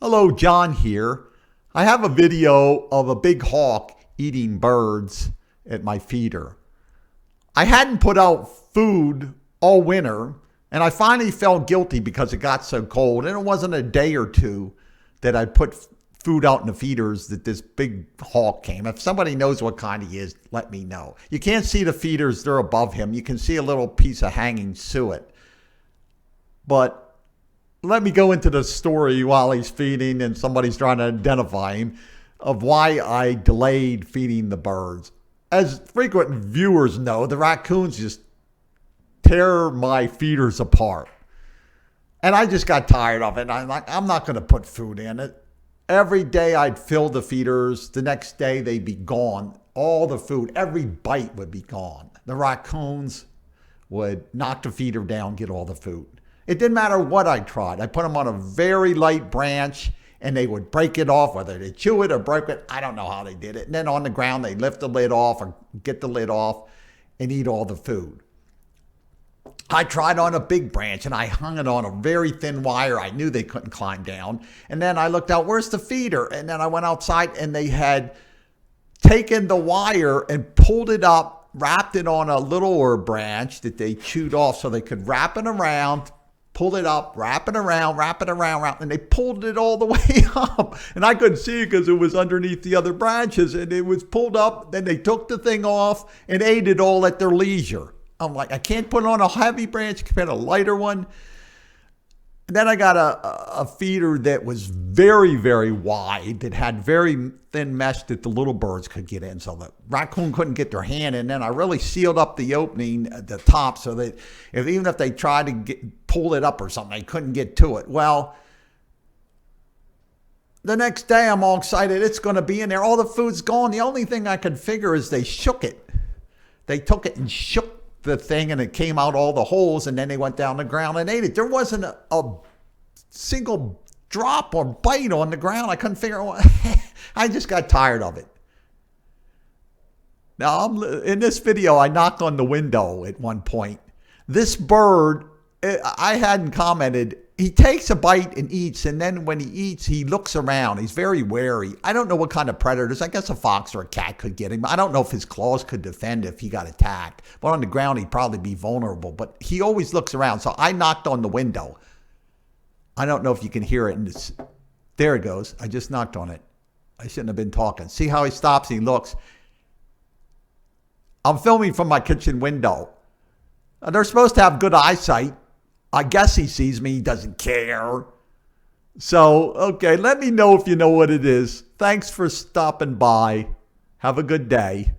Hello, John here. I have a video of a big hawk eating birds at my feeder. I hadn't put out food all winter, and I finally felt guilty because it got so cold, and it wasn't a day or two that I put food out in the feeders that this big hawk came. If somebody knows what kind he is, let me know. You can't see the feeders, they're above him. You can see a little piece of hanging suet. But let me go into the story while he's feeding and somebody's trying to identify him of why I delayed feeding the birds. As frequent viewers know, the raccoons just tear my feeders apart. And I just got tired of it. I'm like, I'm not going to put food in it. Every day I'd fill the feeders. The next day they'd be gone. All the food, every bite would be gone. The raccoons would knock the feeder down, get all the food. It didn't matter what I tried. I put them on a very light branch and they would break it off, whether they chew it or break it. I don't know how they did it. And then on the ground, they lift the lid off or get the lid off and eat all the food. I tried on a big branch and I hung it on a very thin wire. I knew they couldn't climb down. And then I looked out, where's the feeder? And then I went outside and they had taken the wire and pulled it up, wrapped it on a littler branch that they chewed off so they could wrap it around, pull it up, wrap it around, and they pulled it all the way up. And I couldn't see it because it was underneath the other branches, and it was pulled up. Then they took the thing off and ate it all at their leisure. I'm like, I can't put it on a heavy branch, I can put a lighter one. And then I got a feeder that was very, very wide, that had very thin mesh that the little birds could get in, so the raccoon couldn't get their hand in. Then I really sealed up the opening at the top so that even if they tried to pull it up or something, they couldn't get to it. Well, the next day I'm all excited. It's going to be in there. All the food's gone. The only thing I could figure is they shook it. They took it and shook the thing and it came out all the holes, and then they went down the ground and ate it. There wasn't a single drop or bite on the ground. I couldn't figure out. I just got tired of it. Now, in this video, I knocked on the window at one point. This bird, I hadn't commented, he takes a bite and eats, and then when he eats, he looks around. He's very wary. I don't know what kind of predators. I guess a fox or a cat could get him. I don't know if his claws could defend if he got attacked. But on the ground, he'd probably be vulnerable. But he always looks around. So I knocked on the window. I don't know if you can hear it. There it goes. I just knocked on it. I shouldn't have been talking. See how he stops? He looks. I'm filming from my kitchen window. They're supposed to have good eyesight. I guess he sees me. He doesn't care. So, okay, let me know if you know what it is. Thanks for stopping by. Have a good day.